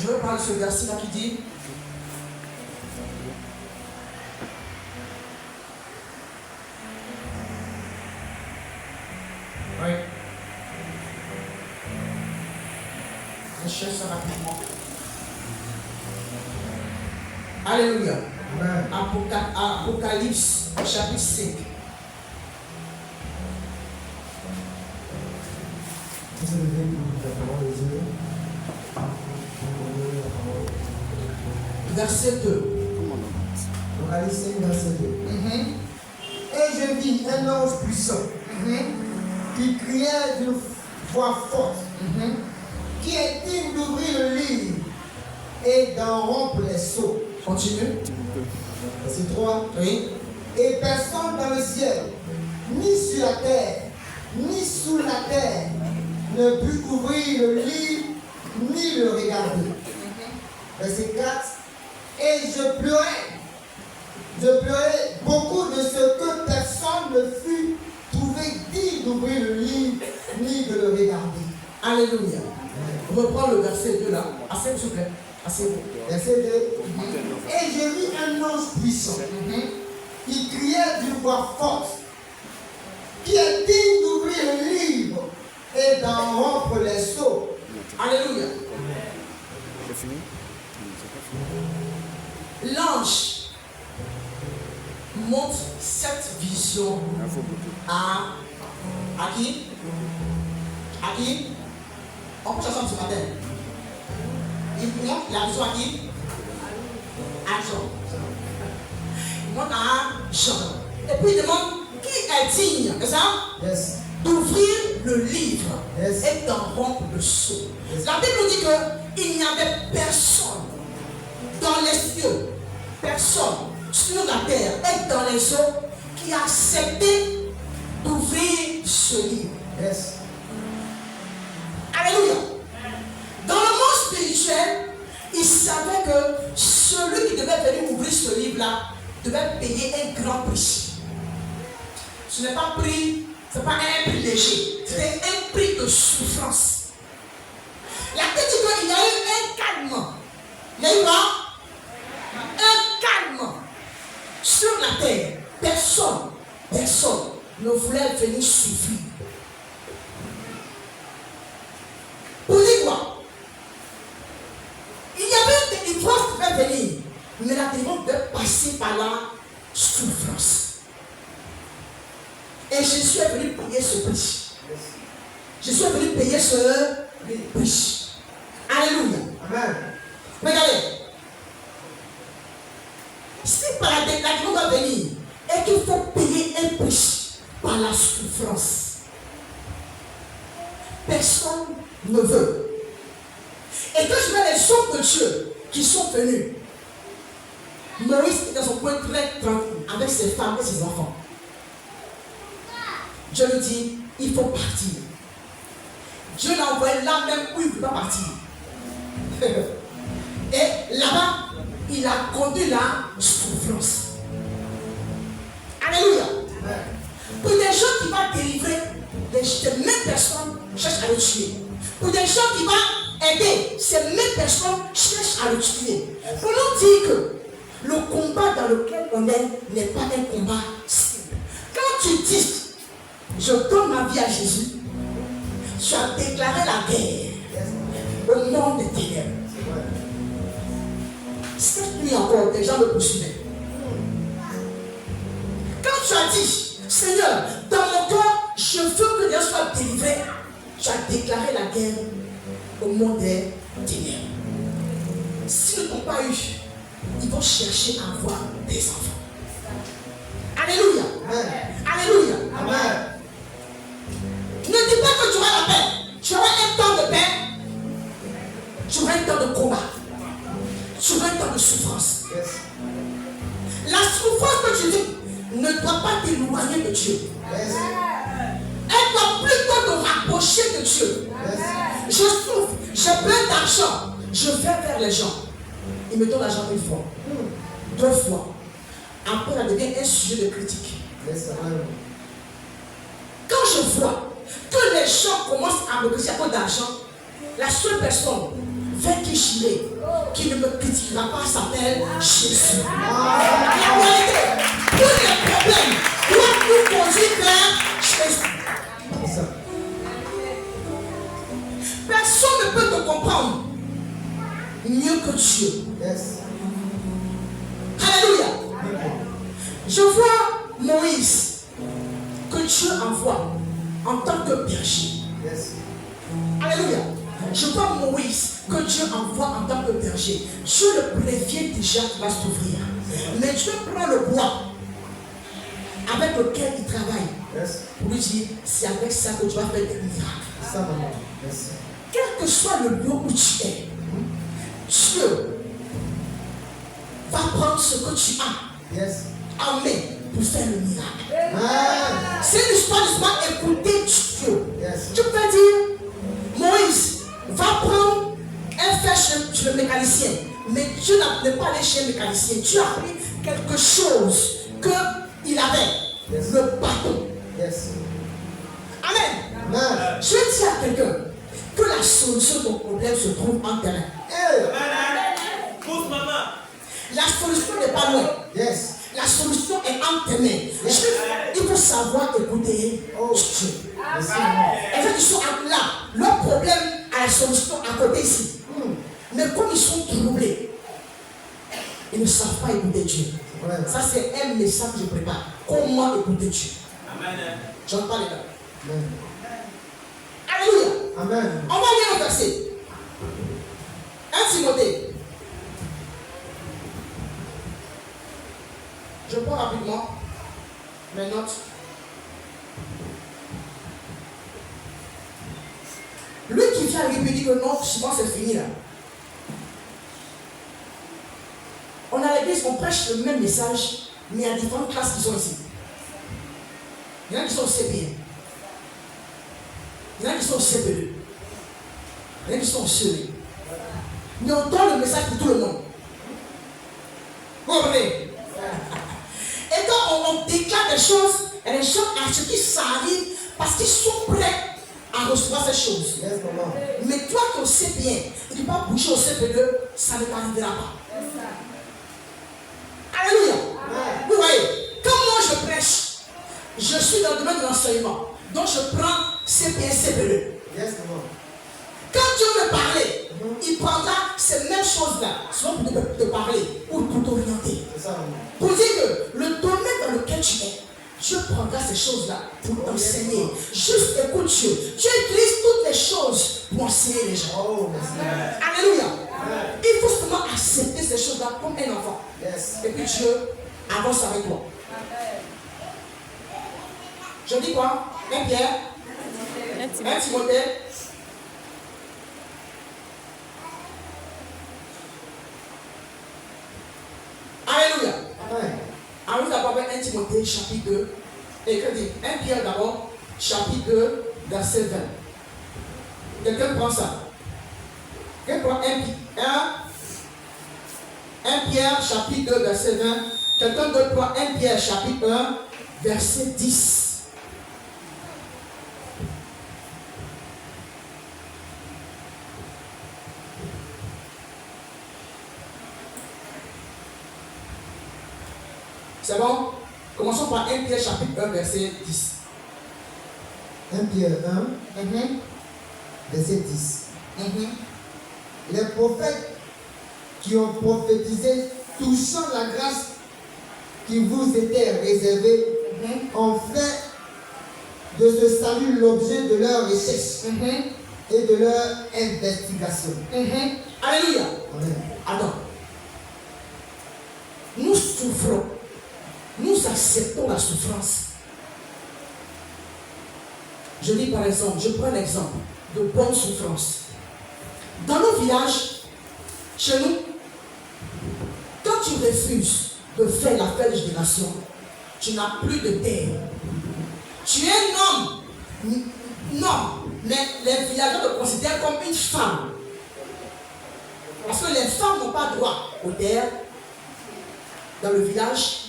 Je veux parler de ce verset-là qui dit oui. Je cherche ça rapidement. Alléluia. Apocalypse, chapitre 5. Verset 2. Apocalypse 5, verset 2. Et je vis un ange puissant qui criait d'une voix forte, qui est digne d'ouvrir le livre et d'en rompre les sceaux. Continue. Verset 3. Oui. Et personne dans le ciel, ni sur la terre, ni sous la terre, ne put ouvrir le livre, ni le regarder. Verset 4. Et je pleurais beaucoup de ce que personne ne fut trouvé digne d'ouvrir le livre, ni de le regarder. Alléluia. On reprend le verset 2 là. Assez, s'il vous plaît. Assez bon. Verset 2. Et je vis un ange puissant qui criait d'une voix forte, qui est digne d'ouvrir le livre et d'en rompre les sceaux. Alléluia. C'est fini? L'ange montre cette vision à qui? À qui? On peut chercher ce matin. Il montre la vision à qui? À Jean. Il montre à Jean. Et puis il demande qui est digne, c'est ça? Yes. D'ouvrir le livre Yes. et d'en rompre le sceau. Yes. La Bible nous dit qu'il n'y avait personne dans les cieux, personne sur la terre et dans les eaux qui a accepté d'ouvrir ce livre. Yes. Alléluia. Dans le monde spirituel, il savait que celui qui devait venir ouvrir ce livre-là devait payer un grand prix. Ce n'est pas un prix, ce n'est pas un prix léger, c'était un prix de souffrance. La Bible dit qu'il y a eu un calme. Il y a eu quoi? Un calme sur la terre. Personne ne voulait venir souffrir. Pour dire quoi? Il y avait une délivrance qui devait venir, mais la délivrance devait passer par la souffrance. Et Jésus est venu payer ce prix. Jésus est venu payer ce prix. Alléluia. Amen. Regardez. Si par la délivrance va venir et qu'il faut payer un prix par la souffrance, personne ne veut. Et quand je vois les hommes de Dieu qui sont venus, Moïse est dans son coin très tranquille avec ses femmes et ses enfants. Dieu lui dit, il faut partir. Dieu l'a envoyé là même où il ne veut pas partir. Et là-bas, il a conduit la souffrance. Alléluia. Pour des gens qui vont délivrer, ces mêmes personnes cherchent à le tuer. Pour des gens qui vont aider, ces mêmes personnes cherchent à le tuer. Pour nous dire que le combat dans lequel on est n'est pas un combat simple. Quand tu dis, je donne ma vie à Jésus, tu as déclaré la guerre au monde des ténèbres. Cette nuit encore, des gens me poursuivaient. Quand tu as dit, Seigneur, dans mon cœur, je veux que les gens soient délivrés, tu as déclaré la guerre au monde des ténèbres. S'ils ne t'ont pas eu, ils vont chercher à avoir des enfants. Alléluia. Amen. Alléluia. Amen. Ne dis pas que tu auras la paix. Tu auras un temps de paix. Tu auras un temps de combat. Tu auras un temps de souffrance. Yes. La souffrance que tu vis ne doit pas t'éloigner de Dieu. Yes. Elle doit plutôt te rapprocher de Dieu. Yes. Je souffre, j'ai plein d'argent. Je vais vers les gens. Ils me donnent l'argent une fois, 2 fois. Après, ça devient un sujet de critique. Yes. Amen. Quand je vois que les gens commencent à me critiquer à cause d'argent, la seule personne Vekishile, qui ne me critiquera pas, s'appelle Jésus. La vérité, tous les problèmes doivent nous conduire vers Jésus. Personne ne peut te comprendre mieux que Dieu. Yes. Alléluia. Je vois Moïse que Dieu envoie en tant que berger. Yes. Alléluia. Je vois Moïse que Dieu envoie en tant que berger. Dieu le prévient déjà qu'il va s'ouvrir. Mais Dieu prend le bois avec lequel il travaille Yes. pour lui dire, c'est avec ça que tu vas faire des miracles. Ça, maman. Merci. Quel que soit le lieu où tu es, Dieu va prendre ce que tu as Yes. en main pour faire le miracle. Ah. C'est l'histoire écouter Dieu. Yes. Tu peux dire, Moïse va prendre un fer chez le mécanicien. Mais Dieu n'est pas allé chez le mécanicien. Dieu a pris quelque chose qu'il avait. Yes. Le bâton. Yes. Amen. Amen. Je dis à quelqu'un que la solution de ton problème se trouve en terrain. Hey. Pousse maman. La solution n'est pas loin. Yes. La solution est en tes mains. Juste, il faut savoir écouter Dieu. Merci, maman. En fait, ils sont là. Leur problème a la solution à côté ici. Mais comme ils sont troublés, ils ne savent pas écouter Dieu. Ouais. Ça, c'est un message que je prépare. Comment écouter Dieu? Amen. J'en parle là. Amen. Alléluia. Amen. On va lire le verset. 1 Timothée. Je prends rapidement mes notes. Lui qui vient lui dit que non, souvent c'est fini là. On a l'église, on prêche le même message, mais il y a différentes classes qui sont ici. Il y en a qui sont au CPN. Il y en a qui sont au CP2. Il y en a qui sont au CE. Mais on donne le message pour tout le monde. Vous comprenez? Et quand on déclare des choses, et les gens à ce qui s'arrive parce qu'ils sont prêts à recevoir ces choses. Yes, maman. Mais toi qui le sais bien, et tu ne peux pas bouger au CP2, ça ne t'arrivera pas. Alléluia. Vous voyez, quand moi je prêche, je suis dans le domaine de l'enseignement. Donc je prends CP1, CP2. Yes, maman. Quand Dieu veut parler, il prendra ces mêmes choses-là, soit pour te parler ou pour t'orienter. C'est ça, maman. Pour dire que le domaine dans lequel tu es, Dieu prendra ces choses-là pour t'enseigner. Juste écoute Dieu. Dieu utilise toutes les choses pour enseigner les gens. Oh, merci. Alléluia. Il faut seulement accepter ces choses-là comme un enfant. Yes. Et puis Dieu avance avec toi. Je dis quoi? 1 Pierre, 1 Timothée. Alléluia. Amen. Allons d'abord avec 1 Timothée chapitre 2. Et que dit 1 Pierre d'abord, chapitre 2, verset 20. Quelqu'un prend ça. Quelqu'un prend 1 Pierre chapitre 2, verset 20. Quelqu'un d'autre prend 1 Pierre chapitre 1, verset 10. C'est bon? Commençons par 1 Pierre chapitre 1, verset 10. 1 Pierre 1, verset 10. Les prophètes qui ont prophétisé touchant la grâce qui vous était réservée ont fait de ce salut l'objet de leur recherche et de leur investigation. Alléluia. Amen. Alors, nous souffrons. Nous acceptons la souffrance. Je dis par exemple, je prends l'exemple de bonne souffrance. Dans nos villages, chez nous, quand tu refuses de faire la fête de génération, tu n'as plus de terre. Tu es un homme. Non, mais les villageois te considèrent comme une femme. Parce que les femmes n'ont pas droit aux terres dans le village.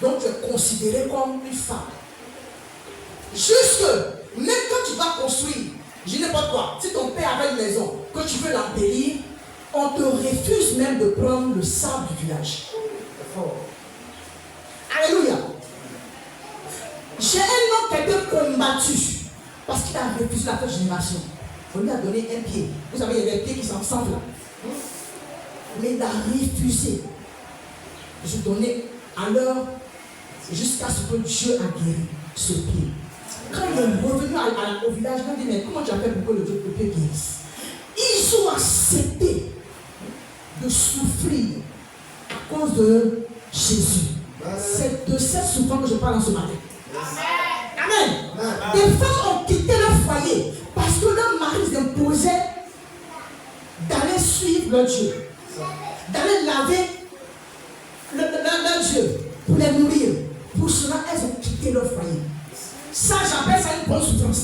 Donc tu es considéré comme une femme. Jusque, même quand tu vas construire, je dis n'importe quoi, si ton père avait une maison, que tu veux l'embellir, on te refuse même de prendre le sable du village. Alléluia. J'ai un homme qui a été combattu parce qu'il a refusé la première génération. On lui a donné un pied. Vous savez, il y a des pieds qui s'ensemblent là. Mais il a refusé. Je donnais à l'heure jusqu'à ce que Dieu a guéri ce pied. Quand il est revenu au village, il a dit, mais comment tu as fait pour que le pied guérisse? Ils ont accepté de souffrir à cause de Jésus. C'est de cette souffrance que je parle en ce matin. Amen. Des femmes ont quitté leur foyer parce que leur mari s'imposait d'aller suivre leur Dieu, d'aller laver leur Dieu pour les nourrir. Pour cela, elles ont quitté leur foyer. Ça, j'appelle ça une bonne souffrance.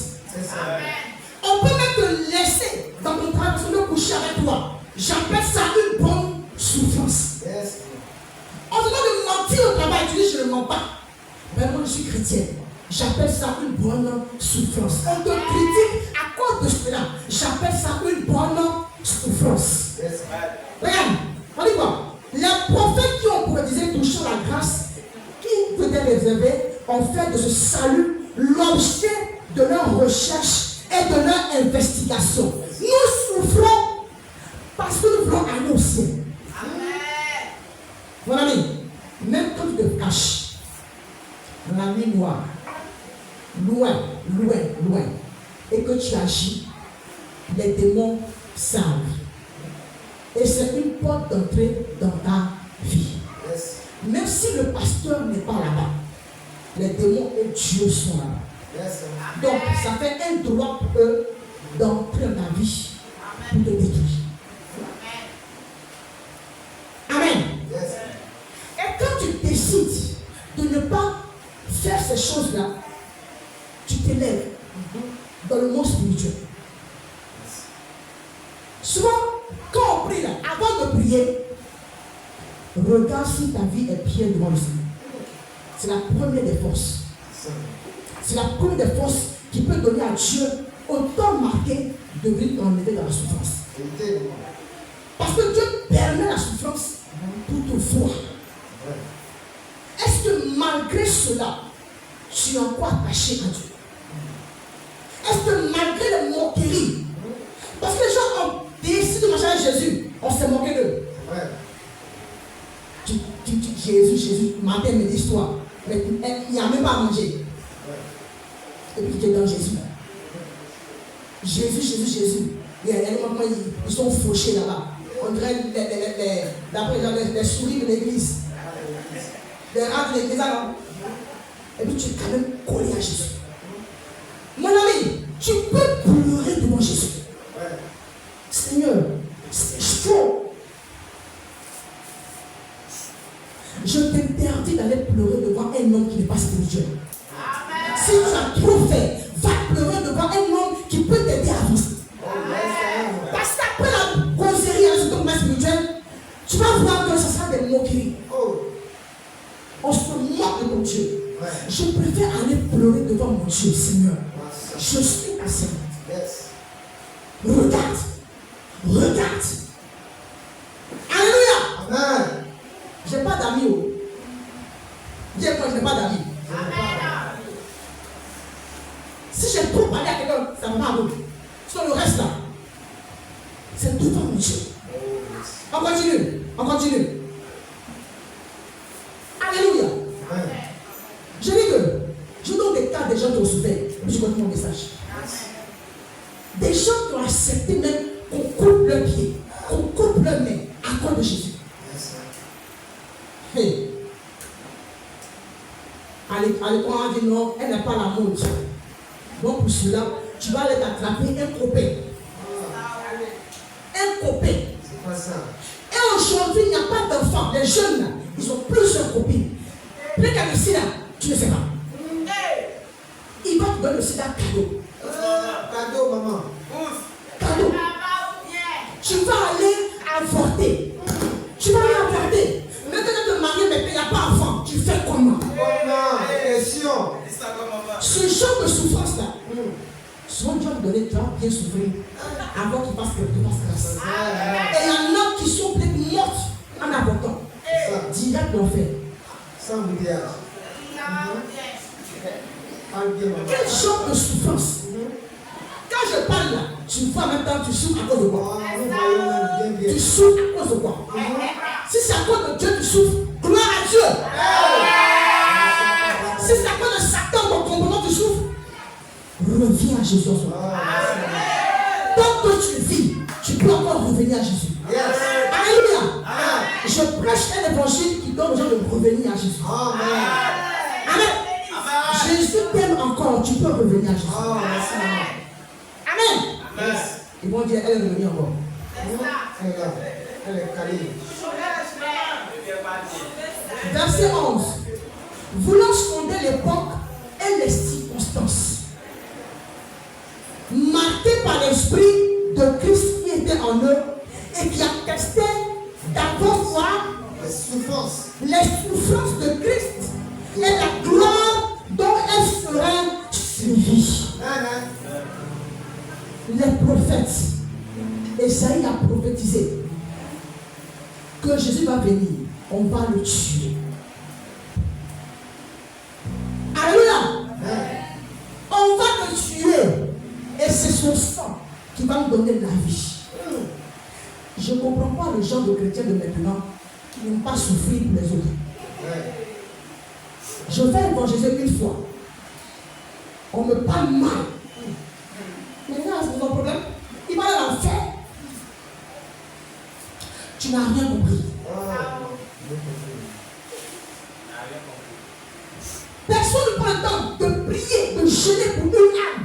On peut même te laisser dans ton travail parce qu'on veut coucher avec toi. J'appelle ça une bonne souffrance. On te demande de mentir au travail, tu dis je ne mens pas. Ben moi je suis chrétienne. J'appelle ça une bonne souffrance. On te critique à cause de cela. J'appelle ça une bonne souffrance. Regarde, on dit quoi? Les prophètes qui ont prophétisé touchant la grâce qui peut être réservée ont fait de ce salut l'objet de leur recherche et de leur investigation. Nous souffrons parce que nous voulons aller au ciel. Mon ami, même quand tu te caches dans la nuit noire, loin, et que tu agis, les démons savent. Et c'est une porte d'entrée dans ta vie. Même si le pasteur n'est pas là-bas, les démons et Dieu sont là-bas. Donc, ça fait un droit pour eux d'entrer dans ta vie pour te détruire. Amen. Et quand tu décides de ne pas faire ces choses-là, tu t'élèves dans le monde spirituel. Souvent, quand on prie là, avant de prier, regarde si ta vie est bien devant le Seigneur. C'est la première des forces. C'est la première des forces qui peut donner à Dieu autant marqué de venir t'enlever dans la souffrance. Parce que Dieu permet la souffrance pour te voir. Est-ce que malgré cela, tu es encore attaché à Dieu? Est-ce que malgré les moqueries, parce que les gens ont décidé de marcher avec Jésus, on s'est moqué d'eux. Jésus, matin, midi, soir, mais il n'y a même pas à manger. Et puis tu es dans Jésus. Jésus. Ils sont fauchés là-bas. On dirait les souris de l'église. Les rats de l'église alors. Et puis tu es quand même collé à Jésus. Mon ami, tu peux pleurer devant Jésus. Seigneur, c'est chaud. Je t'interdis d'aller pleurer devant un homme qui n'est pas spirituel. Amen. Si tu as trop fait, va pleurer devant un homme qui peut t'aider à avancer. Parce qu'après la causerie avec cet homme spirituel, tu vas voir que ce sera des moqueries. On se moque de mon Dieu. Je préfère aller pleurer devant mon Dieu, Seigneur. Je suis ta servante. Regarde. Alléluia. Amen. Je n'ai pas d'amis. Dis-moi, je n'ai pas d'amis. Si j'ai trop parlé à quelqu'un, ça ne va pas. Sur le reste là, c'est devant mon Dieu. On continue. Alléluia. Je dis que je donne des cas des gens qui ont souffert. Et puis je continue mon message. Des gens qui ont accepté même qu'on coupe leurs pieds, qu'on coupe leurs mains à cause de Jésus. Hey. Allez, on a dit non, elle n'a pas la mode. Donc pour cela, tu vas aller t'attraper un copain. Un copain. C'est pas ça. Et aujourd'hui, il n'y a pas d'enfants. Les jeunes, là, ils ont plusieurs copines. Plus qu'à le sida, tu ne sais pas. Il va te donner le sida cadeau. Cadeau, maman. Cadeau. Tu vas aller avorter. Maintenant que tu te maries, mais il n'y a pas d'enfant. Tu fais comment? Ce genre de souffrance-là, souvent Dieu va te donner, tu vas bien souffrir avant qu'il fasse grâce. Et il y en a prophète. Sans bouillage. Parle bien, maman. Quel genre de souffrance? Quand je parle là, tu vois en même temps, tu souffres à cause de quoi? Ah, nous voyons même bien, Tu bien. souffres à cause de quoi? Si c'est à cause de Dieu, tu souffres. Gloire à Dieu. Si c'est à cause de Satan, ton comportement, tu souffres. Reviens à Jésus en ce moment. Tant que tu vis, tu peux encore revenir à Jésus. Yes. Alléluia. Amen. Je prêche un évangile qui donne aux gens de revenir à Jésus. Amen. Amen. Jésus t'aime encore, tu peux revenir à Jésus. Oh, merci, maman. Amen. Yes. Ils vont dire, elle est revenue encore. Elle est là. Elle est calée. Verset 11. Voulant sonder l'époque et les circonstances, marqués par l'esprit de Christ qui était en eux et qui attestait d'abord voir Les souffrances. les souffrances de Christ et la gloire dont elles seraient suivies. Amen. Les prophètes, Esaïe a prophétisé que Jésus va venir, on va le tuer. Alléluia. On va le tuer et c'est son sang qui va nous donner la vie. Je ne comprends pas le genre de chrétiens de maintenant qui n'aiment pas souffrir pour les autres. Je vais évangéliser une fois. On me parle mal. Maintenant, c'est ton problème. Il va à l'enfer. Tu n'as rien compris. Personne ne prend le temps de prier, de jeûner pour une âme.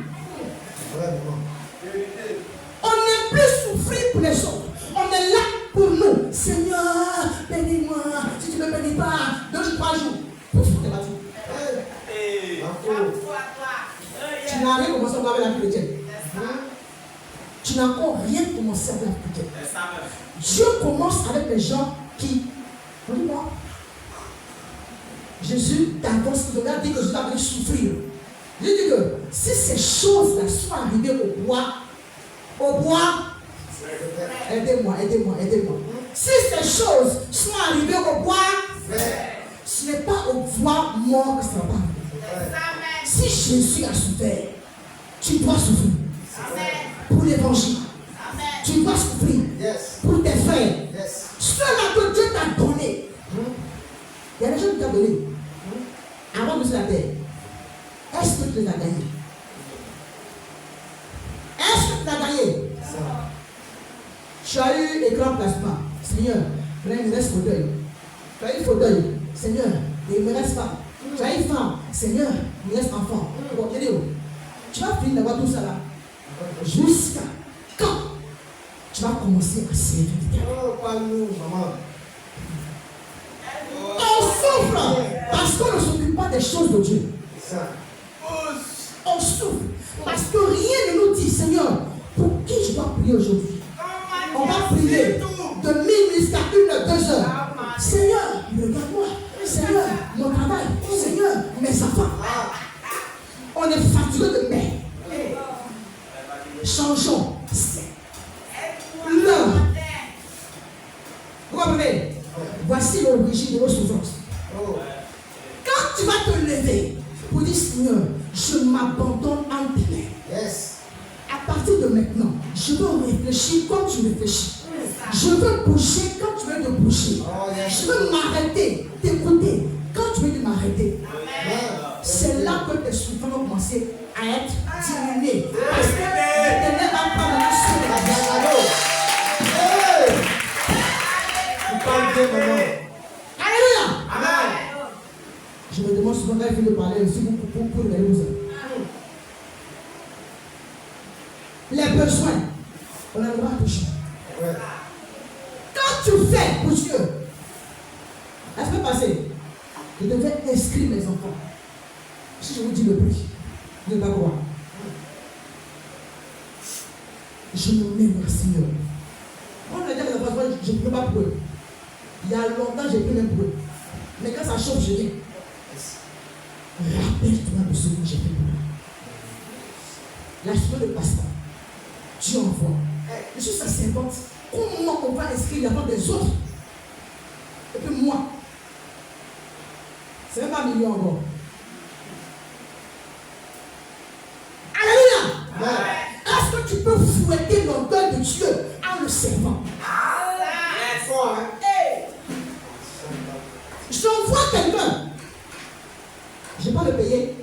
On n'aime plus souffrir pour les autres. On est là pour nous. Seigneur, bénis-moi. Si tu ne me bénis pas, 2 ou 3 jours. Pour ce que tu es battu. Tu n'as rien commencé encore avec la vie chrétienne. Tu n'as encore rien commencé avec la vie chrétienne. Dieu commence avec les gens qui. Regarde-moi. Jésus t'annonce que regarde, dit que Jésus a venu souffrir. Je dis que si ces choses-là sont arrivées au bois, aidez-moi. Si ces choses sont arrivées au bois, ce n'est pas au bois mort que ça va arriver. Si Jésus a souffert, tu dois souffrir. Pour l'évangile. Tu dois souffrir. Pour tes frères. Ceux-là que Dieu t'a donné. Il y a des gens qui t'ont donné. Avant de se la terre. Est-ce que tu les as gagnés? Est-ce que tu l'as gagné? Tu as eu écran plasma. Seigneur, là il me reste fauteuil. Tu as eu fauteuil. Seigneur, il me reste femme. Tu as eu femme. Seigneur, il me reste enfant. Bon, tu vas finir d'avoir tout ça là. Jusqu'à quand tu vas commencer à servir Dieu? Oh, parle-nous, maman. On souffre parce qu'on ne s'occupe pas des choses de Dieu. On souffre parce que rien ne nous dit, Seigneur, pour qui je dois prier aujourd'hui? On va prier de minuit jusqu'à 1 heure, 2 heures. Seigneur, regarde-moi. Seigneur, mon travail. Seigneur, mes enfants. On est fatigué de mer. Changeons. L'heure. Vous comprenez? Voici l'origine de vos souffrances. Quand tu vas te lever pour dire, Seigneur, je m'abandonne en tes mains. À partir de maintenant, je veux réfléchir comme tu réfléchis. Je veux bouger quand tu veux te bouger. Je veux m'arrêter, t'écouter quand tu veux m'arrêter. C'est là que tes souffrances vont commencer à être diminuées. Parce que l'Éternel va prendre la sur la Alléluia. Je me demande souvent quand il faut parler aussi pour les besoins. Les besoins, on a le droit de toucher. Quand tu fais pour Dieu, la semaine passée, je devais inscrire mes enfants. Si je vous dis le prix, vous ne pouvez pas croire. Je me mets au Seigneur. On a dit que je ne peux pas pour eux. Il y a longtemps, j'ai pris même pour eux. Mais quand ça chauffe, je viens. Rappelle-toi de ce que j'ai fait pour eux. La semaine passée, Dieu envoie. Je suis sacerdote. Comment on va inscrire l'enfant des autres? Et puis moi, C'est même pas million encore. Alléluia. Est-ce que tu peux fouetter l'odeur de Dieu en le servant? J'envoie quelqu'un. Je ne vais pas le payer.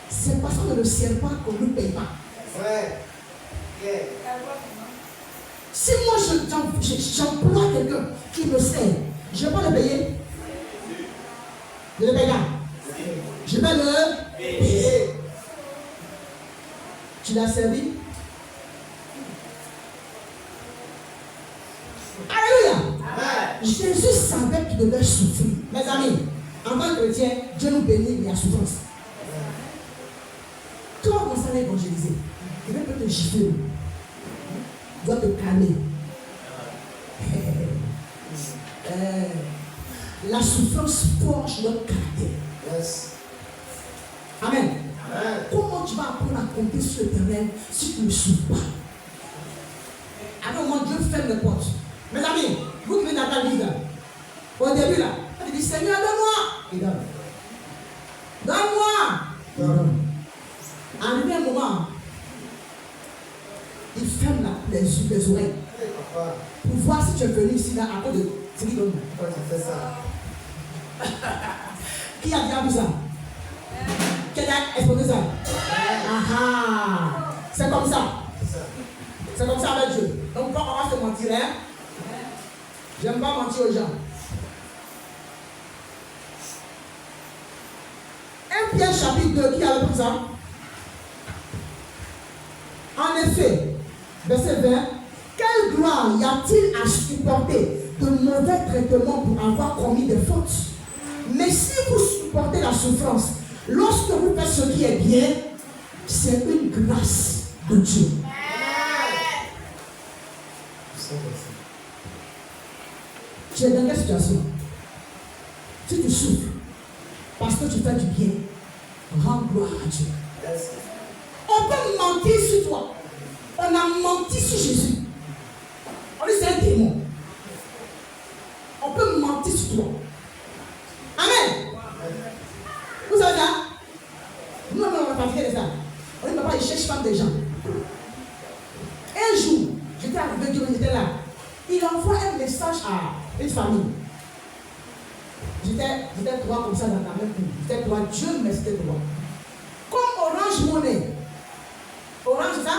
C'est parce qu'on ne le sert pas qu'on ne le paye pas. Si moi j'emploie quelqu'un qui me sert, je ne vais pas le payer. Je le paye là. Je vais le payer. Tu l'as servi? Alléluia. Jésus savait qu'il devait souffrir. Mes amis, en tant que chrétien, Dieu nous bénit, mais la souffrance. Quand on commence à évangéliser, il va te gifler. Il doit te calmer. La souffrance forge notre caractère. Yes. Amen. Comment tu vas apprendre à compter sur l'Éternel si tu ne souffres pas? À un moment, Dieu ferme les portes. Mes amis, vous qui venez dans ta vie, au début, là, tu dis Seigneur, donne-moi. Il donne. Donne-moi. Il donne. Arrivé un moment, il ferme les oreilles pour voir si tu es venu ici là, à cause de ce qu'il donne. Pourquoi tu fais ça? Qui a déjà vu ça? Qui a exposé ça? C'est comme ça. C'est comme ça avec Dieu. Donc quand on va se mentir, hein? J'aime pas mentir aux gens. 1 Pierre chapitre 2, qui a pris ça? En effet, verset 20, quelle gloire y a-t-il à supporter de mauvais traitements pour avoir commis des fautes? Mais si vous supportez la souffrance, lorsque vous faites ce qui est bien, c'est une grâce de Dieu. Tu es dans quelle situation? Si tu souffres parce que tu fais du bien, rends gloire à Dieu. On peut mentir sur toi. On a menti sur Jésus. On dit c'est un démon. On peut mentir sur toi. Amen. Vous savez ça? Nous, on va pas faire ça. On dit papa, il cherche femme des gens. Un jour, j'étais arrivé, Dieu était là. Il envoie un message à une famille. J'étais trois comme ça dans la même cour. J'étais trois, Dieu, mais c'était trois. Comme Orange Monnaie. Orange, c'est ça?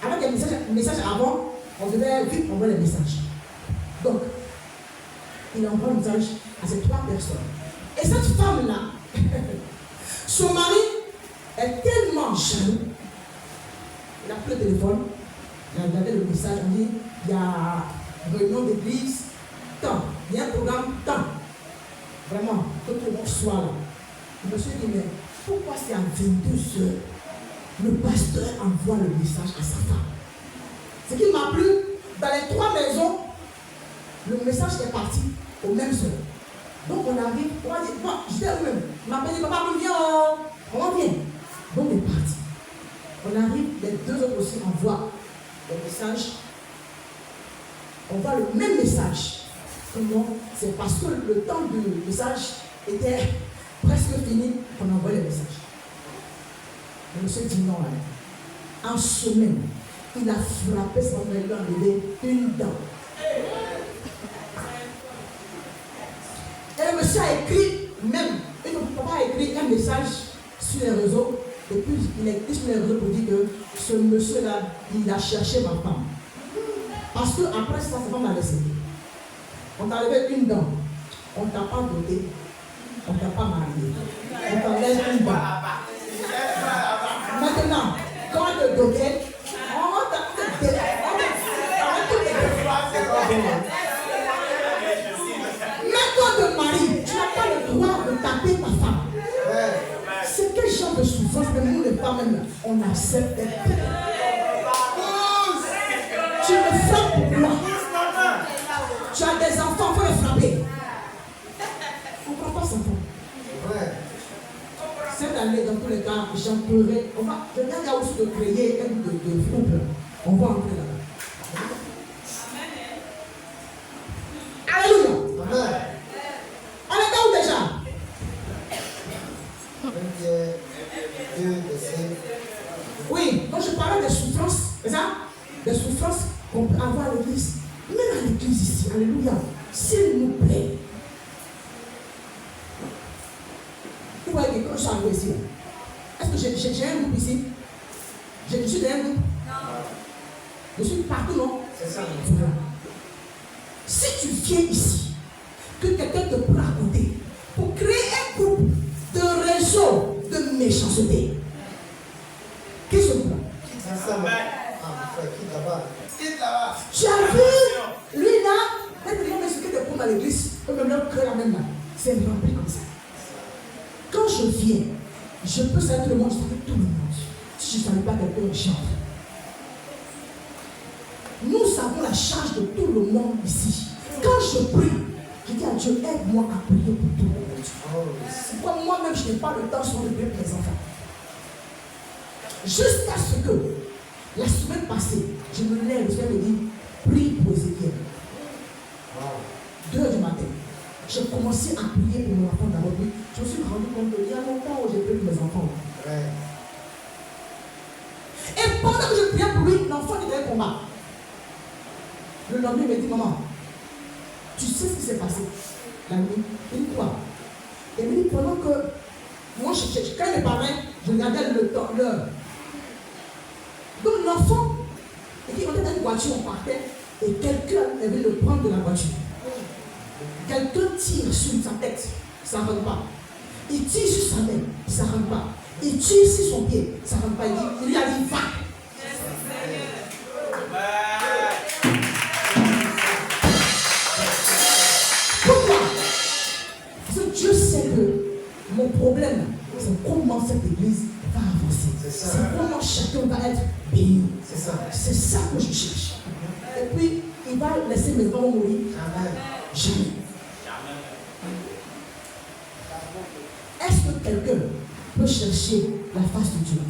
Avec des messages avant, on devait vite envoyer les messages. Donc, il envoie un message à ces trois personnes. Et cette femme-là, son mari est tellement jaloux. Il a pris le téléphone, il a regardé le message, on dit, il y a réunion d'église, tant, il y a un programme, tant. Vraiment, que tout le monde soit là. Je me suis dit, mais pourquoi c'est à 22 heures? Le pasteur envoie le message à sa femme. Ce qui m'a plu, dans les trois maisons, le message est parti aux mêmes heures. Donc on arrive, on va dire, bon, j'étais eux-mêmes. Il m'a dit, papa, on vient, on vient. Donc on est parti. On arrive, les deux autres aussi envoient le message. On voit le même message. Comment? C'est parce que le temps du message était presque fini qu'on envoie le message. Le monsieur dit non. En semaine, il a frappé son frère, il a enlevé une dent. Et le monsieur a écrit, même, papa a écrit un message sur les réseaux, et puis il a écrit sur les réseaux pour dire que ce monsieur-là, il a cherché ma femme. Parce qu'après ça, sa femme l'a laissé. On t'a enlevé une dent, on ne t'a pas doté, on ne t'a pas marié, on t'enlève une dent. Maintenant, quand on te dotait, on t'a maintenant de mari, tu n'as pas le droit de taper ta femme. C'est quel genre de souffrance que nous les femmes même, on accepte d'être. Tu me frappes pour moi. Tu as des enfants, il faut les frapper. On ne prend pas son enfant. Cette année, dans tous les cas, j'entourerai. Je viens aussi de créer un de couple. On va entrer là-bas. Alléluia. On est où déjà? des souffrances qu'on peut avoir à l'église. Même à l'église ici, alléluia, s'il nous plaît. Vous voyez que quand je suis arrivé ici, est-ce que j'ai un groupe ici? Je suis dans un groupe? Non. Je suis partout, non? C'est ça. Voilà. Si tu viens ici, que quelqu'un te prend à côté pour créer un groupe de réseau de méchanceté, qui se prend? C'est ça. Ah, quitte là-bas. Quitte là-bas. Tu as vu, lui là, même les gens m'expliquent de prendre à l'église, eux même leur cœur la même là. C'est rempli comme ça. Quand je viens, je peux saluer tout le monde, je salue tout le monde. Si je ne salue pas quelqu'un, je chante. Nous avons la charge de tout le monde ici. Quand je prie, je dis à Dieu, aide-moi à prier pour tout le monde. C'est quoi moi-même, je n'ai pas le temps sur le prier pour les enfants. Jusqu'à ce que, la semaine passée, je me lève, le Seigneur me dit, prie pour Ézéchiel. 2h du matin. J'ai commencé à prier pour mon enfant d'abord. Je me suis rendu compte qu'il y a longtemps où j'ai prié pour mes enfants. Et pendant que je priais pour lui, l'enfant était dans un combat. Le lendemain, il me dit, maman, tu sais ce qui s'est passé la nuit? Il dit quoi? Et il me dit, pendant que moi, quand il me parlait, je regardais le temps, l'heure. Donc l'enfant, et puis on était dans une voiture, on partait, et quelqu'un avait le prendre de la voiture. Quelqu'un tire sur sa tête, ça ne rentre pas. Il tire sur sa main, ça ne rentre pas. Il tire sur son pied, ça ne rentre pas. Il lui a dit, va. Pourquoi? Parce que Dieu sait que mon problème, c'est comment cette église va avancer. C'est comment chacun va être béni. C'est ça que je cherche. Et puis, il va laisser mes enfants mourir. Jamais. Est-ce que quelqu'un peut chercher la face de Dieu?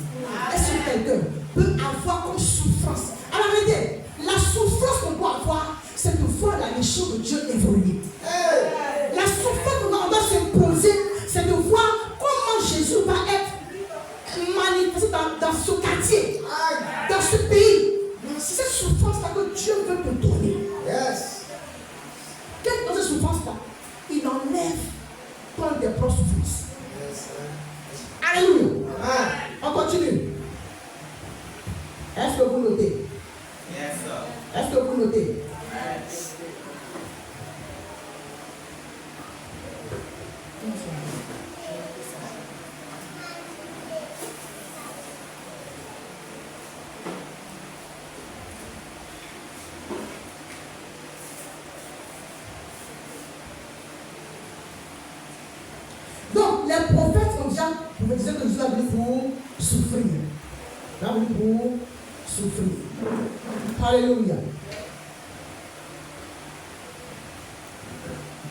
Est-ce que quelqu'un peut avoir comme souffrance? Alors, regardez, la souffrance qu'on doit avoir, c'est de voir la mission de Dieu évoluer. La souffrance qu'on doit s'imposer, c'est de voir comment Jésus va être manifesté dans ce quartier, dans ce pays. C'est cette souffrance-là que Dieu veut te donner. Quelle est cette souffrance-là? Il enlève plein des propres souffrances. Alléluia. On continue. Est-ce que vous notez? Est-ce que vous notez? Donc, les prophètes ont déjà prophétisé que Jésus a venu pour souffrir. Il a venu pour souffrir. Alléluia.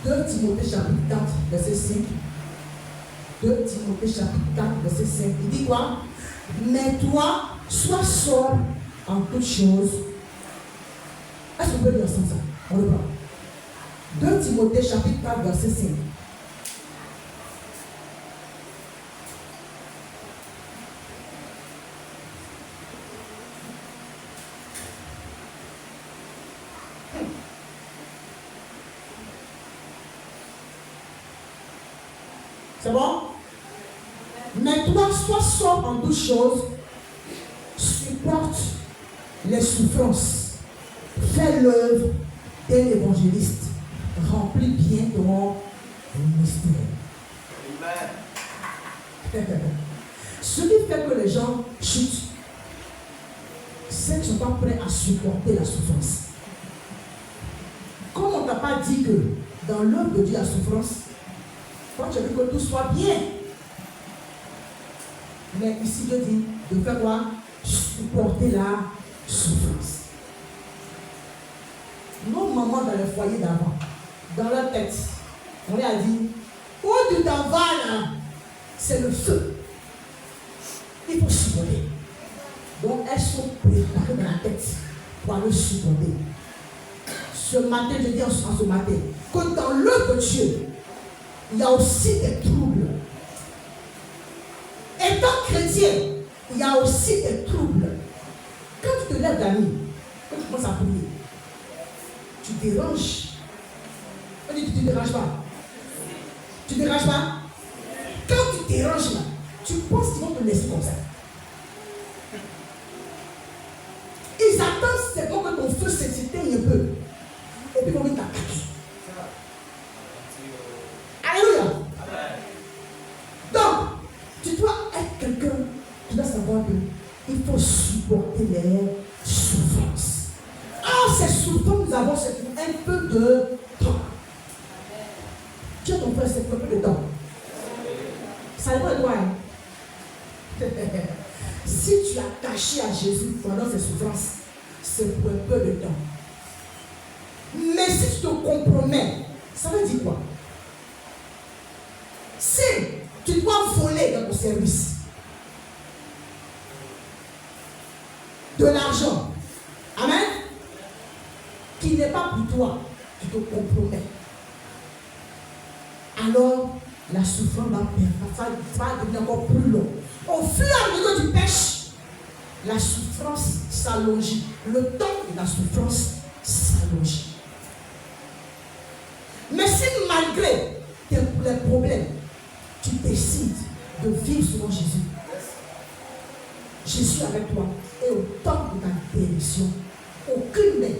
2 Timothée chapitre 4, verset 5. 2 Timothée chapitre 4, verset 5. Il dit quoi? Mais toi, sois sobre en toutes choses. Est-ce qu'on peut lire ensemble ça? On le voit. 2 Timothée chapitre 4, verset 5. C'est bon? Mais toi, sois sobre en toutes choses, supporte les souffrances, fais l'œuvre d'un évangéliste, remplis bien ton mystère. Ce qui fait que les gens chutent, c'est qu'ils ne sont pas prêts à supporter la souffrance. Comme on ne t'a pas dit que dans l'œuvre de Dieu, la souffrance, quand tu veux que tout soit bien. Mais ici, Dieu dit de faire quoi? Supporter la souffrance. Nos mamans dans le foyer d'avant, dans leur tête, on leur a dit, où tu t'en vas là? C'est le feu. Il faut supporter. Donc elles sont préparées dans la tête pour aller supporter. Ce matin, je dis en ce matin, que dans l'œuvre de Dieu, il y a aussi des troubles. Étant chrétien, il y a aussi des troubles. Quand tu te lèves la nuit, Quand tu commences à prier, tu déranges. On dit que tu ne déranges pas. Tu ne déranges pas. Quand tu déranges là, tu penses qu'ils vont te laisser comme ça. Ils attendent seulement que ton feu s'éteigne un peu. Et puis ils vont venir t'attaquer. Alléluia. Donc, tu dois être quelqu'un qui doit savoir qu'il faut supporter les souffrances. Or, ces souffrances, nous avons un peu de temps. Tu as ton frère, c'est un peu de temps. Ça dépend de toi. Hein? Si tu as caché à Jésus pendant ces souffrances, c'est pour un peu de temps. Mais si tu te compromets, ça veut dire quoi? Si tu dois voler dans ton service de l'argent, amen, qui n'est pas pour toi, tu te compromets. Alors, la souffrance va devenir encore plus longue. Au fur et à mesure que tu pêches, la souffrance s'allonge. Le temps de la souffrance s'allonge. Mais si malgré les problèmes, tu décides de vivre selon Jésus, je suis avec toi. Et au temps de ta bénédiction, aucune main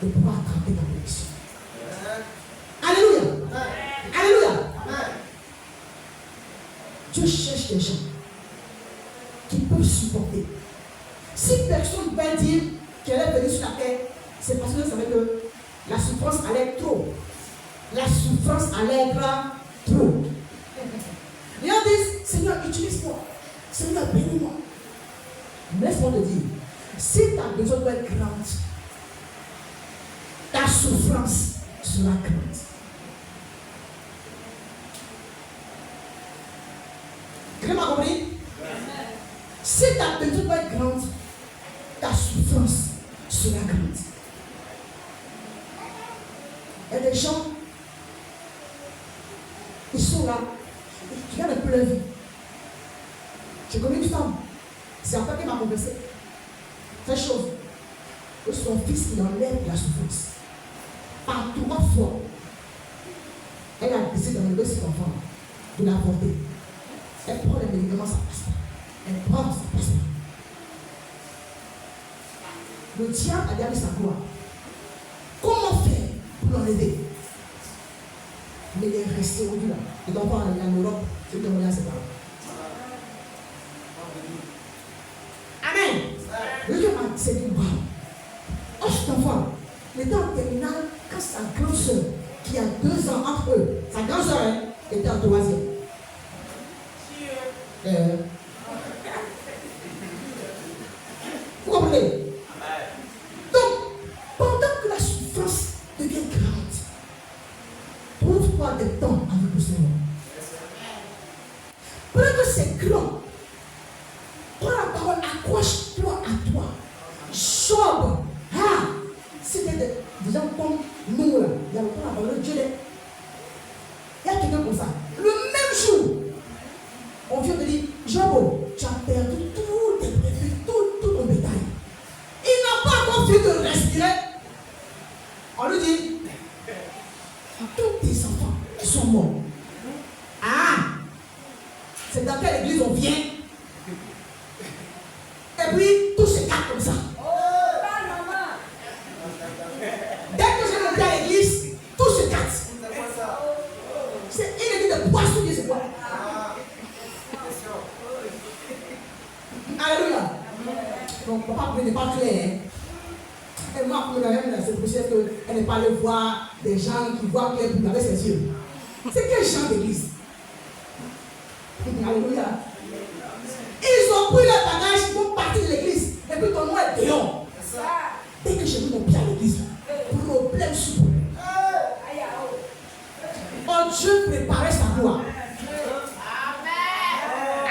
ne pourra attraper ta bénédiction. Alléluia. Alléluia. Dieu cherche des gens qui peuvent supporter. Si personne va dire qu'elle est venue sur la terre, c'est parce que vous savez que la souffrance allait être trop. La souffrance allait être trop. Les gens disent, Seigneur, utilise-moi. Seigneur, bénis-moi. Laisse-moi te dire, si ta besoin doit être grande, ta souffrance sera grande. Quelqu'un m'a compris? Si ta besoin doit être grande, ta souffrance sera grande. Il y a des gens, ils sont là, ils regardent un peu leur vie. Je connais une femme, c'est en fait qu'elle m'a conversé. Cette chose, que son fils il enlève la souffrance. Par 3 fois, elle a décidé d'enlever cet enfant, de l'avorter. Elle prend les médicaments, ça passe pas. Elle prend, ça passe pas. Le diable a gardé sa gloire. Comment faire pour l'enlever? Mais il est resté au là. Et donc, en Europe, c'est le moyen, c'est pas. Amen. Le Dieu m'a dit, waouh. Oh, cet enfant, il était en terminale quand sa grande soeur, qui a 2 ans entre eux, sa grande soeur était en 3e. Vous comprenez? Donc, pendant que la souffrance devient grande, trouve-toi des temps avec le Seigneur. Pendant que c'est grand, prends la parole, accroche-toi à toi. Job, c'était des gens comme nous là. Il y a le temps la parole de Dieu. Il y a quelqu'un comme ça. Le même jour, on vient de dire, Job, tu as perdu tout tes préfets, tout ton bétail. Il n'a pas encore fini de respirer. On lui dit, tous tes enfants sont morts. C'est dans quelle église on vient? Et puis, tout se casse comme ça. Dès que je monte à l'église, tout se casse. C'est une église de poisson, Dieu c'est quoi? Alléluia. Donc, papa n'est pas clair. Et moi, pour même, c'est possible qu'elle n'est pas allée voir des gens qui voient clair avec ses yeux. C'est quel genre d'église? Alléluia. Ils ont pris leur bagage, ils vont partir de l'église. Et puis ton nom est dehors. Dès que j'ai mis mon pied à l'église, problème sur problème. Oh, Dieu préparait sa gloire.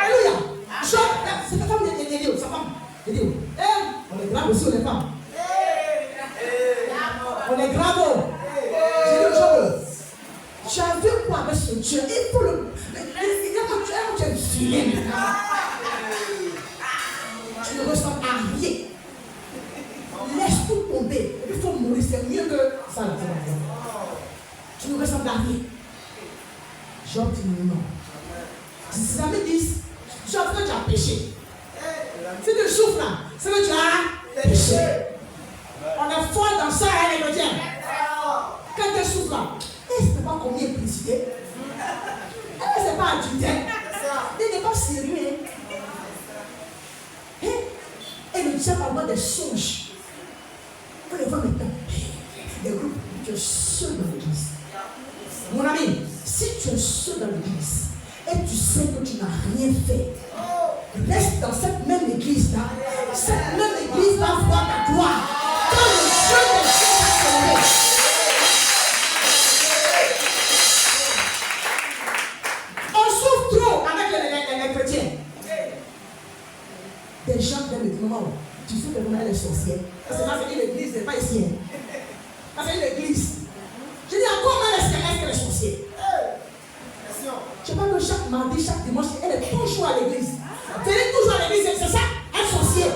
Alléluia. C'est ta femme de Dieu, sa femme. On est grave aussi, on est femmes. On est grave. J'ai dit Job, tu as vu quoi avec ce Dieu? Il faut le. Tu es vilain. Tu ne ressembles à rien. Laisse tout tomber, et puis il faut mourir, c'est mieux que ça. Là, tu ne ressembles à rien. Job dit non. Si ses amis disent, Job, que tu as péché. Si tu souffres là, c'est que tu as péché. On est fort dans ça, hein, les chrétiens. Quand tu souffres là, et ce n'est pas combien de publicité. Ce n'est pas adultère. Il n'est pas sérieux. Hein? Et le diable a des songes. Vous les voyez maintenant. Des groupes, tu es seul dans l'église. Mon ami, si tu es seul dans l'église et tu sais que tu n'as rien fait, reste dans cette même église-là. Cette même église va voir ta gloire. Quand le jeu des choses va tomber. On souffre trop avec les chrétiens. Des gens viennent me dire, maman, tu sais que vous avez les sorcières. Parce que là, c'est l'église, c'est pas ici. Là, c'est l'église. Je dis, comment est-ce que les sorcières? Je sais pas que chaque mardi, chaque dimanche, elle est toujours à l'église. Elle est toujours à l'église, c'est ça, un sorcier.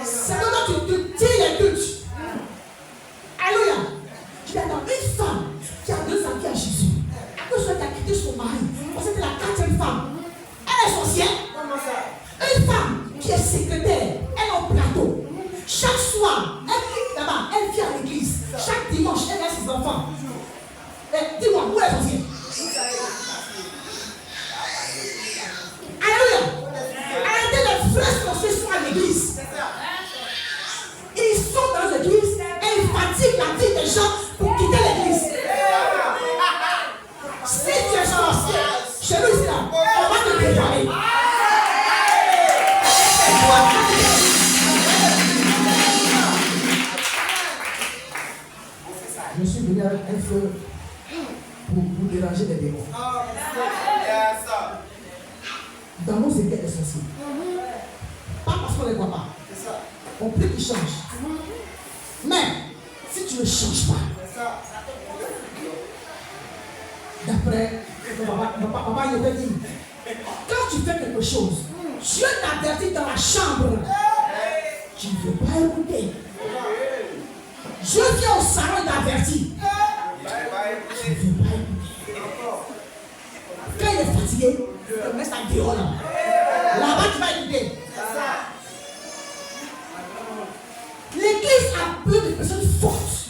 C'est quand tu tires les cultes. Alléluia. Tu dis, attends, une femme qui a 2 ans qui a Jésus, à cause qu'elle a quitté son mari, parce que c'est la 4e femme, elle est sorcière. Une femme qui est secrétaire, elle est au plateau. Chaque soir, elle là-bas, elle vient à l'église. Chaque dimanche, elle a ses enfants. Dis-moi, où est la sorcière? Alléluia. Arrêtez les frères sorciers sont à l'église. Ils sont dans l'église et ils fatiguent la vie des gens pour quitter l'église. Si tu es sorcier, chez nous ici là, on va te dévoiler. Je suis venu avec un feu pour déranger les démons. Dans nos églises des sorciers. Pas parce qu'on ne les voit pas. On prie qu'ils changent. Mais si tu ne changes pas, d'après papa il avait dit, quand tu fais quelque chose, Dieu t'avertit dans la chambre. Tu ne veux pas écouter. Dieu vient au salon et t'avertit. Tu ne veux pas écouter. Quand il est fatigué, il te met sa gueule là. Là-bas, tu vas écouter. L'église a peu de personnes fortes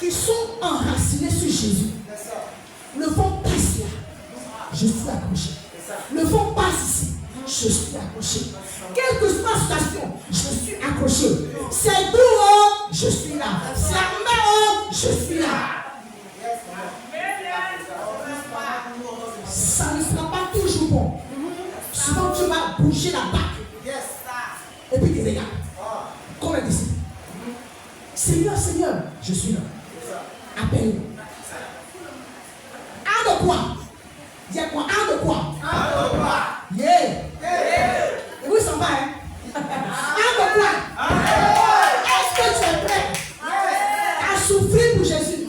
qui sont enracinées sur Jésus. Le vent passe là. Je suis accroché. Le vent passe ici. Je suis accroché. Quelle que soit la situation, je suis accroché. C'est doux, je suis là. C'est amer, je suis là. Ça ne sera pas toujours bon. Souvent, tu vas bouger la bague. Et puis tu regardes. Comme un disciple. Seigneur, Seigneur, je suis là. Appelle-moi. Un de quoi? Dis à quoi? Un de quoi? Yeah. Et où il s'en va, hein? Un de quoi? Est-ce que tu es prêt à souffrir pour Jésus?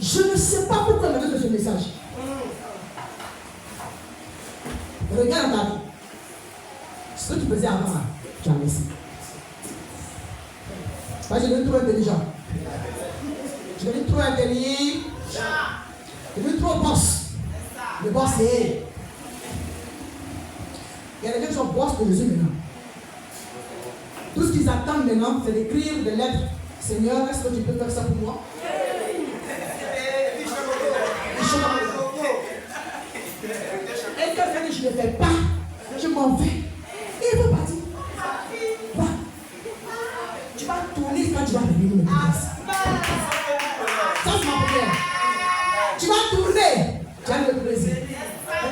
Je ne sais pas pourquoi il m'a donné ce message. Regarde ta vie. Ce que tu faisais avant, là, tu as laissé. Moi, je devais trop intelligent. Je devais trop intelligent. Je devais trop boss. Le boss, c'est. Il y a des gens qui sont boss de Jésus maintenant. Tout ce qu'ils attendent maintenant, c'est d'écrire des lettres. Seigneur, est-ce que tu peux faire ça pour moi? Et quelqu'un dit, je ne le fais pas. Je m'en vais. Et il veut partir. Va. Tu vas tourner quand tu vas revenir me dire ça. Ça, c'est ma prière. Tu vas tourner. Tu as le plaisir.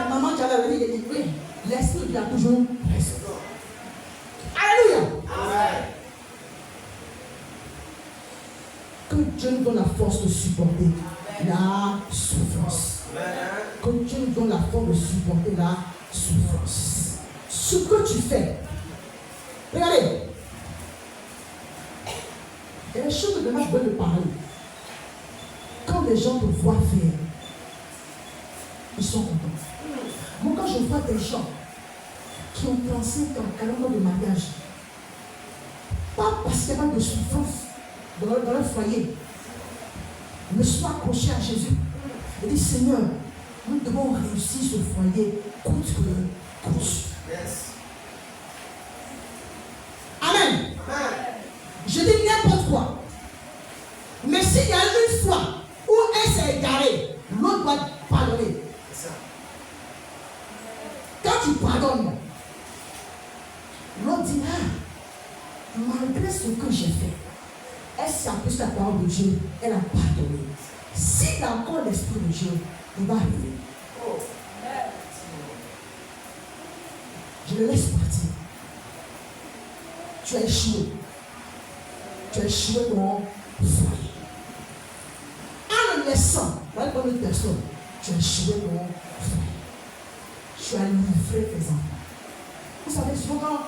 Maman, tu as la vie, oui. L'esprit, tu as toujours raison. Alléluia. Que Dieu nous donne la force de supporter la souffrance. Que Dieu nous donne la force de supporter la souffrance. Ce que tu fais. Regardez. Il y a des choses que demain je veux te parler. Quand les gens te voient faire, ils sont contents. Moi, quand je vois des gens qui ont 35 ans, 40 ans de mariage, pas parce qu'il y a de souffrance dans le foyer, mais sois accroché à Jésus. Et dis, Seigneur, nous devons réussir ce foyer coûte que coûte. Yes. Amen. Je dis n'importe quoi. Mais s'il y a une fois où elle s'est égarée, l'autre doit pardonner. C'est ça. Quand tu pardonnes, l'autre dit, malgré ce que j'ai fait, elle s'appuie sur la parole de Dieu, elle a pardonné. S'il a encore l'esprit de Dieu, il va arriver. Oh. Je le laisse partir. Tu as échoué. Tu as échoué dans le foyer. En le laissant, dans une autre personne, tu as échoué dans le foyer. Tu as livré tes enfants. Vous savez, souvent quand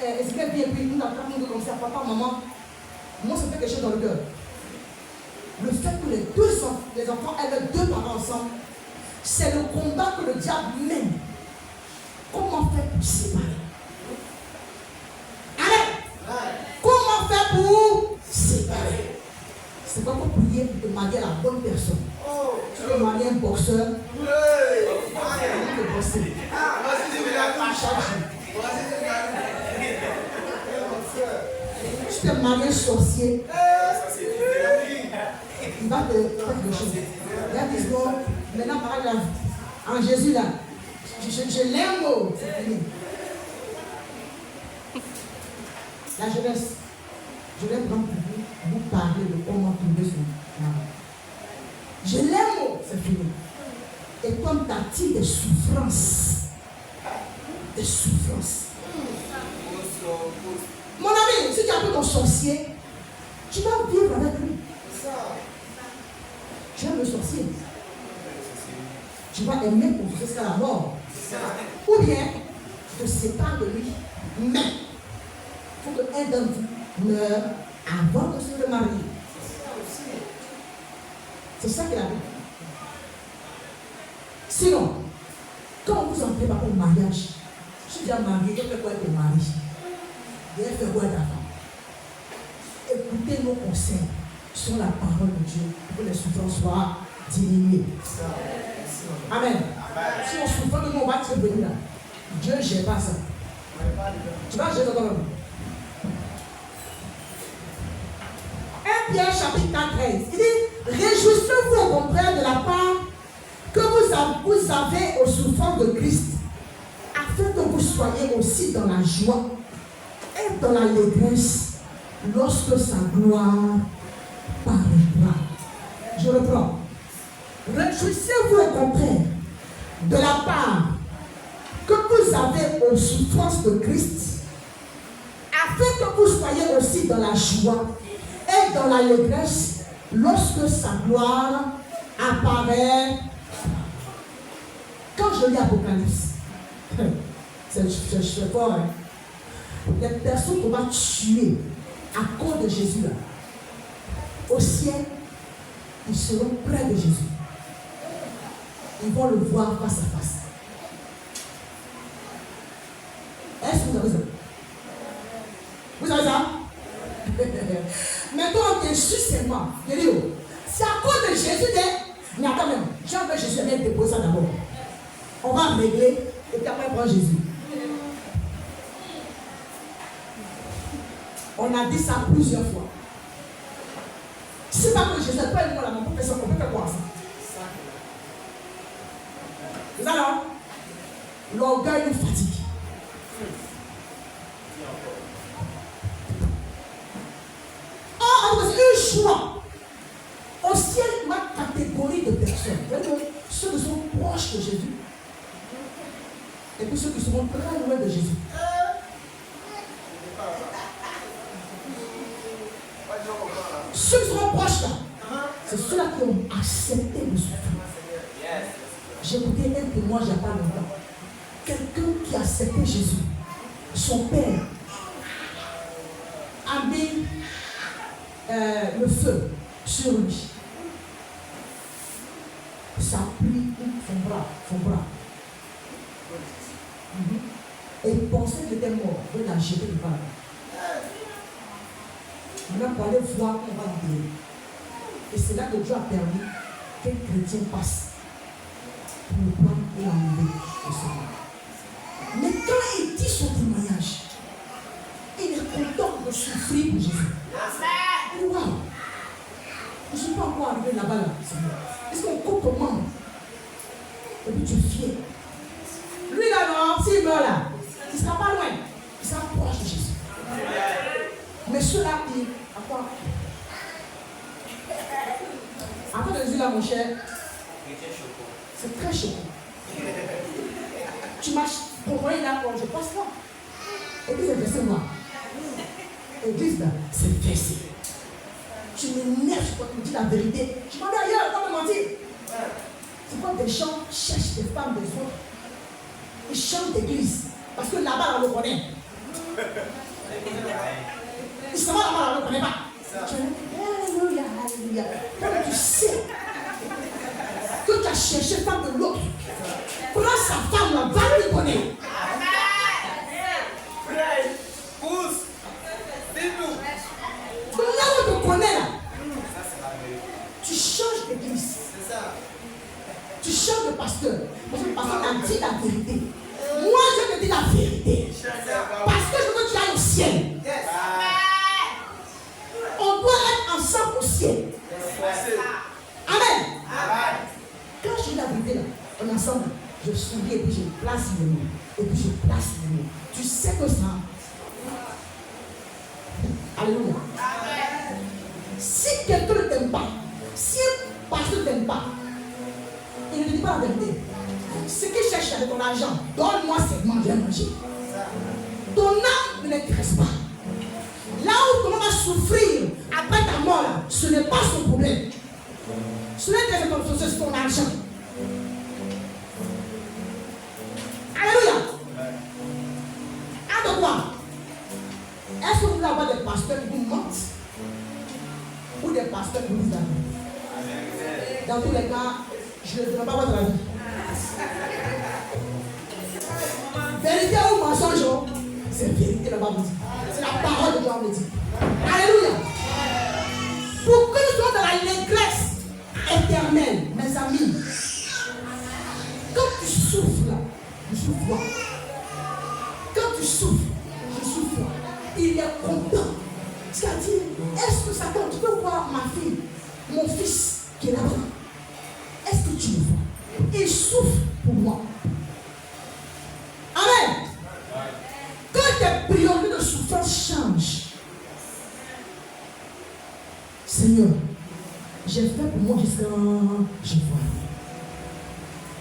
Ezekiel vient et puis nous avons comme ça, papa, maman, moi ça fait quelque chose dans le cœur. Le fait que les enfants aient les deux parents ensemble, c'est le combat que le diable mène. Comment faire pour séparer? Allez! Comment faire pour séparer? C'est pas pour prier pour te marier à la bonne personne. Tu veux marier un boxeur? Tu peux marier un sorcier. Il va te faire quelque chose. Il va dire bon, maintenant par là, en Jésus là, je l'aime, c'est fini. La jeunesse, je vais prendre pour vous parler de comment trouver son mari. Je l'aime, c'est fini. Et comme tu attires des souffrances, mon ami, si tu as pris ton sorcier, tu vas vivre avec lui. Tu aimes le sorcier. Tu vas aimer pour jusqu'à la mort. Ou bien, tu te sépares de lui. Mais, il faut qu'un d'entre vous meure avant de se marier. C'est ça qu'il a dit. Sinon, quand vous entrez par un mariage, je suis déjà marié, je fais quoi avec ton mari? Je fais quoi avec ta femme? Écoutez nos conseils sur la parole de Dieu pour que les souffrances soient diminuées. Amen. Si on souffre de nous, on va te venir là. Dieu ne gère pas ça. Tu vas gérer toi même. 1 Pierre chapitre 4, 13. Il dit, réjouissez-vous au contraire de la part que vous avez aux souffrances de Christ, afin que vous soyez aussi dans la joie et dans l'allégresse lorsque sa gloire paraîtra. Je reprends. Réjouissez-vous au contraire de la part que vous avez aux souffrances de Christ, afin que vous soyez aussi dans la joie et dans l'allégresse lorsque sa gloire apparaît. Quand je lis Apocalypse, c'est fort, hein? Les personnes qu'on va tuer à cause de Jésus là, au ciel, ils seront près de Jésus. Ils vont le voir face à face. Est-ce que vous avez ça? Vous avez ça? Maintenant, on t'insulte seulement. C'est à cause de Jésus. Mais attends même, j'en veux Jésus même déposer ça d'abord. On va régler et puis après on prend Jésus. On a dit ça plusieurs fois. C'est pas que Jésus n'est pas une fois la main pour faire ça, on peut faire quoi ça? Vous allez, l'orgueil nous fatigue. Oh, c'est un choix. Au ciel, ma catégorie de personnes. Ceux qui sont proches de Jésus. Et puis ceux qui sont très loin de Jésus. Ceux qui sont proches là, c'est ceux-là qui ont accepté le souffrir. J'ai écouté un témoignage il n'y a pas longtemps. Quelqu'un qui a accepté Jésus, son père a mis le feu sur lui. Ça a pris son bras. Et il pensait qu'il était mort. Il l'a jeté du bas. Maintenant, pour aller voir, on va libérer. Et c'est là que Dieu a permis qu'un chrétien passe pour le prendre et l'enlever au Seigneur. Mais quand il dit son témoignage, il est content de souffrir pour Jésus. Il dit, waouh, je ne suis pas encore arrivé là-bas, là, Seigneur. Est-ce qu'on coupe au membre? Et puis tu es fier. Lui là, non, s'il meurt là, il ne sera pas loin. Il sera proche de Jésus. Mais ceux-là, ils. Attends. Après de dire là, mon cher, c'est très chaud. Tu marches pour moi là, je passe là. Et puis c'est versé moi. Église là, c'est versé. Tu m'énerves, je crois que tu me dis la vérité. Je m'en vais ailleurs, pas me mentir. C'est quoi des gens cherchent des femmes des autres. Ils chantent d'église. Parce que là-bas, on le connaît. Ils se là-bas, on ne le connaît pas. Alléluia, alléluia. Comme tu sais que tu as cherché femme de l'autre, prends sa femme là, va lui donner. Pousse. Dis-nous. Donc là où on te connaît là, tu changes d'église. Tu changes de pasteur. Parce que le pasteur t'a dit la vérité. Moi, je te dis la vérité. Parce que je veux que tu ailles au ciel. On doit être ensemble au ciel. Amen. Quand je dis la vérité là, on est ensemble, je souris et puis je place le mot. Et puis je place le mot. Tu sais que ça. Alléluia. Si quelqu'un ne t'aime pas, si un pasteur ne t'aime pas, il ne te dit pas la vérité. Ce qu'il cherche avec ton argent, donne-moi seulement, je vais manger. Ton âme ne l'intéresse pas. Là où ton âme va souffrir après ta mort, là, ce n'est pas son problème. Ce n'est pas ton argent. Alléluia. À de quoi? Est-ce que vous voulez avoir des pasteurs qui vous mentent? Ou des pasteurs qui vous disent la vie? Dans tous les cas, je ne donne pas votre avis. Vérité ou mensonge, c'est vérité là-bas vous dit. C'est la parole de Dieu me dit. Alléluia. Pour que nous soyons dans la négresse éternelle, mes amis, quand tu souffres là, je souffre. Quand tu souffres, je souffre. Il est content. C'est-à-dire, est-ce que Satan, tu peux voir ma fille, mon fils qui est là-bas? Est-ce que tu le vois? Il souffre pour moi. Amen. Quand tes priorités de souffrance changent, Seigneur, j'ai fait pour moi jusqu'à je vois.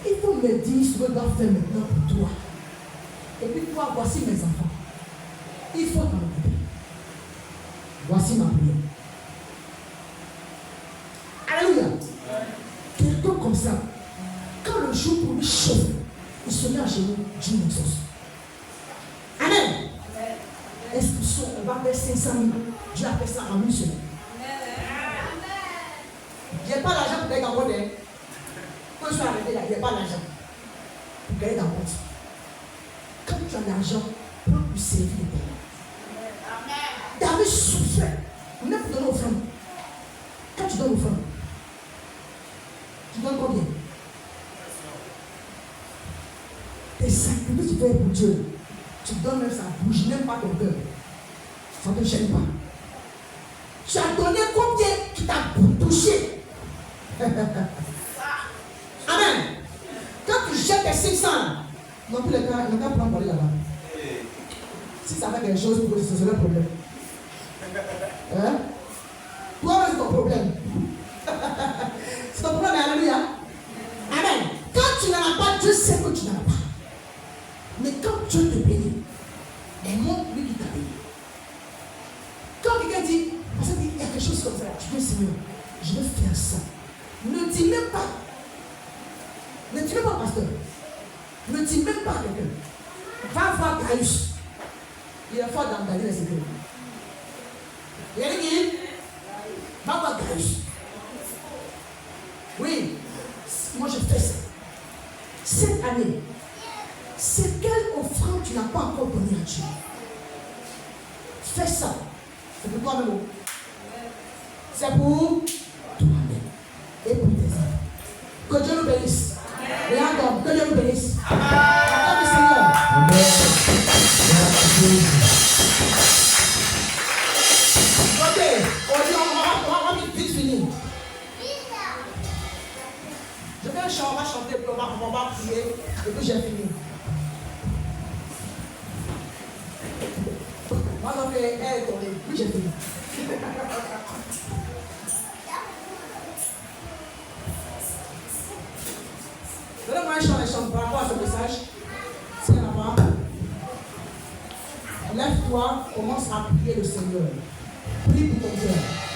Il faut me dire ce que je dois faire maintenant pour toi. Et puis toi, voici mes enfants. Il faut t'en occuper. Voici ma prière. Alléluia. Quelqu'un comme ça, quand le jour pour lui chauffe, il se met à genoux, Dieu m'exauce. Amen. Inscription, on va faire 500 000. Dieu a fait ça en une semaine. Je n'ai pas l'argent pour gagner dans mon compte. Quand je suis arrêté là, je n'ai pas l'argent pour gagner dans mon compte. Quand tu as l'argent, prends pour servir les David souffrait. Même pour donner offrande. Quand tu donnes offrande, tu donnes combien? Tes sacrifices que tu fais pour Dieu, tu donnes même ça bouge, même pas ton cœur. Ça ne te gêne pas. Tu as donné combien qui t'a touché? Amen. Quand tu jettes tes 500, dans tous les cas, il n'y a qu'à prendre pour aller là-bas. Si ça fait quelque chose pour ce serait un problème. Hein? Toi, c'est ton problème. C'est ton problème, alléluia. Amen. Quand tu n'en as pas, Dieu sait que tu n'en as pas. Mais quand Dieu te bénit, montre lui qui t'a béni. Quand quelqu'un dit, parce qu'il y a quelque chose comme ça, tu dis, Seigneur, je vais faire ça. Ne dis même pas. Ne dis même pas, pasteur. Ne dis même pas à quelqu'un. Va voir Gaius. Il est fort dans Galilée, c'est que. Il y a dit, va voir Gaius. Oui, moi je fais ça. Cette année, c'est quelle offrande tu n'as pas encore donnée à Dieu? Fais ça. C'est pour toi-même. C'est pour toi-même et pour tes enfants. Que Dieu nous bénisse. Regarde, que Dieu nous bénisse. Accorde le Seigneur. Ok, on va vite finir. Je vais un chant, on va chanter, puis on va prier, et puis j'ai fini. Moi, donc, elle, puis j'ai fini. Donnez-moi un chant par rapport à ce message. C'est là-bas. Lève-toi, commence à prier le Seigneur. Prie pour ton cœur.